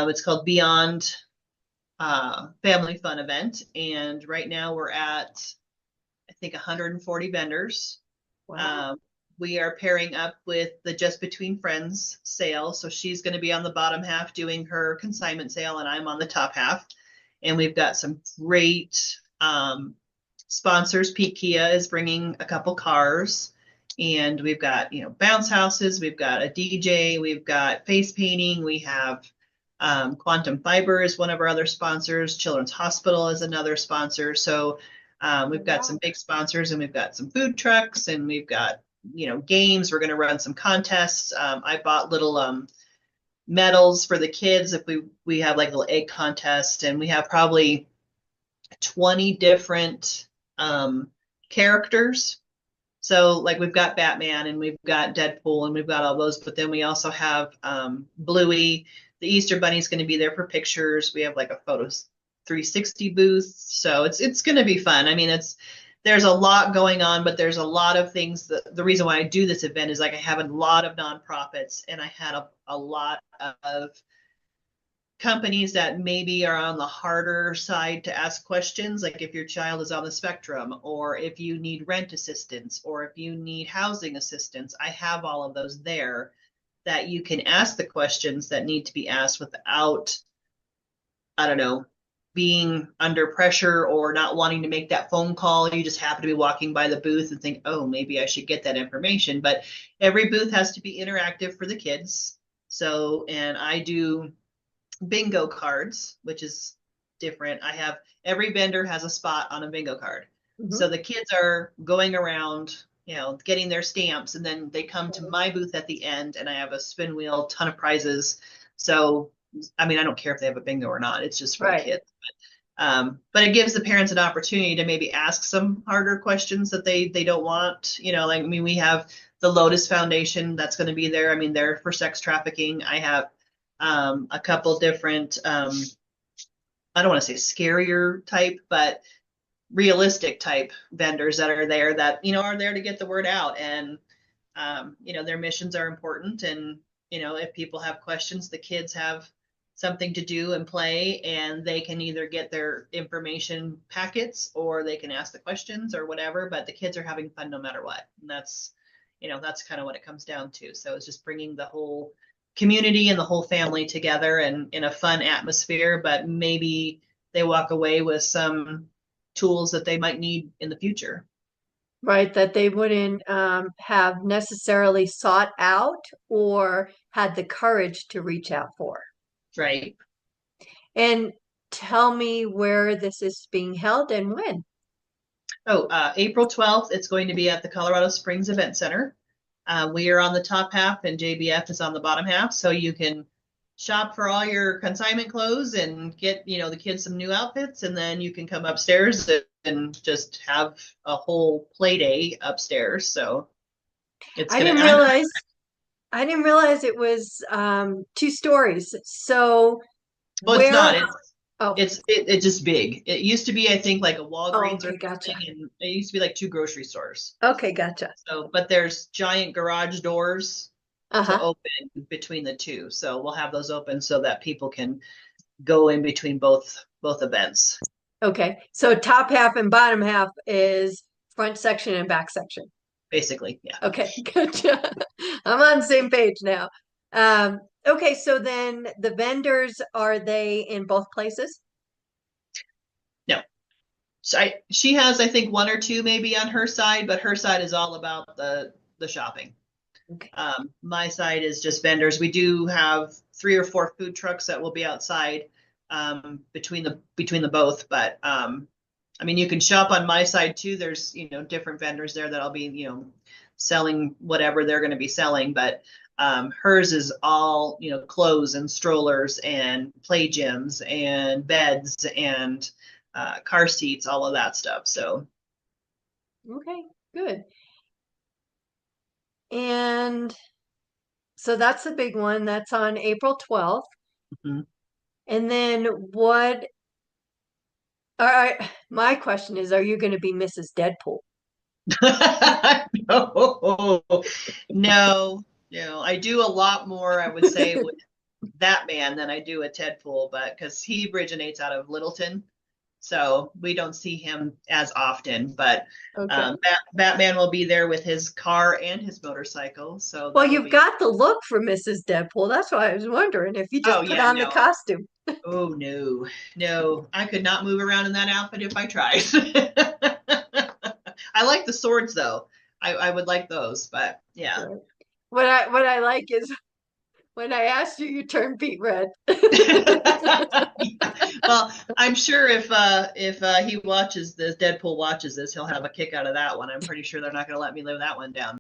It's called Bee-yond Family Fun Event. And right now we're at, I think, 140 vendors. Wow. Um, we are pairing up with the Just Between Friends sale. So she's going to be on the bottom half doing her consignment sale, and I'm on the top half. And we've got some great sponsors. Pete Kia is bringing a couple cars. And we've got, bounce houses. We've got a DJ. We've got face painting. We have Quantum Fiber is one of our other sponsors. Children's Hospital is another sponsor. So we've got some Wow. big sponsors, and we've got some food trucks, and we've got games. We're going to run some contests. I bought little medals for the kids if we have like a little egg contest, and we have probably 20 different characters. So like we've got Batman and we've got Deadpool and we've got all those, but then we also have Bluey. The Easter Bunny's going to be there for pictures. We have like a photo 360 booth, so it's going to be fun. I mean, there's a lot going on, but there's a lot of things. The reason why I do this event is like I have a lot of nonprofits, and I had a lot of companies that maybe are on the harder side to ask questions, like if your child is on the spectrum, or if you need rent assistance, or if you need housing assistance. I have all of those there that you can ask the questions that need to be asked without, I don't know, being under pressure or not wanting to make that phone call. You just happen to be walking by the booth and think, oh, maybe I should get that information. But every booth has to be interactive for the kids. So, and I do bingo cards, which is different. I have every vendor has a spot on a bingo card. Mhm. So the kids are going around, getting their stamps, and then they come to my booth at the end, and I have a spin wheel, ton of prizes. So, I mean, I don't care if they have a bingo or not. It's just for the Right. kids. But it gives the parents an opportunity to maybe ask some harder questions that they don't want. Like, I mean, we have the Lotus Foundation that's going to be there. I mean, they're for sex trafficking. I have a couple different, I don't want to say scarier type, but realistic type vendors that are there that, are there to get the word out. And, their missions are important. And, if people have questions, the kids have something to do and play, and they can either get their information packets or they can ask the questions or whatever, but the kids are having fun no matter what. And that's kind of what it comes down to. So it's just bringing the whole community and the whole family together and in a fun atmosphere, but maybe they walk away with some tools that they might need in the future. Right. That they wouldn't have necessarily sought out or had the courage to reach out for. Right. And tell me where this is being held and when. Oh, April 12th, it's going to be at the Colorado Springs Event Center. We are on the top half and JBF is on the bottom half. So you can shop for all your consignment clothes and get, the kids some new outfits. And then you can come upstairs and just have a whole play day upstairs. So it's I going didn't to, realize I didn't realize it was two stories. So well, it's where not. oh It's just big. It used to be, I think, like a oh Walgreens or okay, gotcha. something, and it used to be like two grocery stores. Okay, gotcha. So, but there's giant garage doors to Uh-huh. open between the two. So we'll have those open so that people can go in between both events. Okay. So top half and bottom half is front section and back section. Basically, yeah. Okay, gotcha. I'm on the same page now. Okay, so then the vendors, are they in both places? No. She has, I think, one or two maybe on her side, but her side is all about the shopping. Okay. My side is just vendors. We do have 3 or 4 food trucks that will be outside between the both. But I mean, you can shop on my side too. There's different vendors there that I'll be selling whatever they're going to be selling. But hers is all clothes and strollers and play gyms and beds and car seats, all of that stuff. So Okay, good. And so that's the big one. That's on April 12th. mhm. And then what, all right, my question is, are you going to be Mrs. Deadpool? No, no, no. I do a lot more, I would say, with that man than I do a Deadpool, but because he originates out of Littleton, so we don't see him as often. But Okay. Batman will be there with his car and his motorcycle, so Well, that'll you've be. got the look for Mrs. Deadpool. That's why I was wondering if you Oh just put yeah, on the no. costume. Oh no, no, I could not move around in that outfit if I tried. I like the swords though. I would like those, but yeah. Right. What I like is when I asked you, you turned beet red. Yeah. Well, I'm sure if he watches this, Deadpool watches this, he'll have a kick out of that one. I'm pretty sure they're not going to let me live that one down.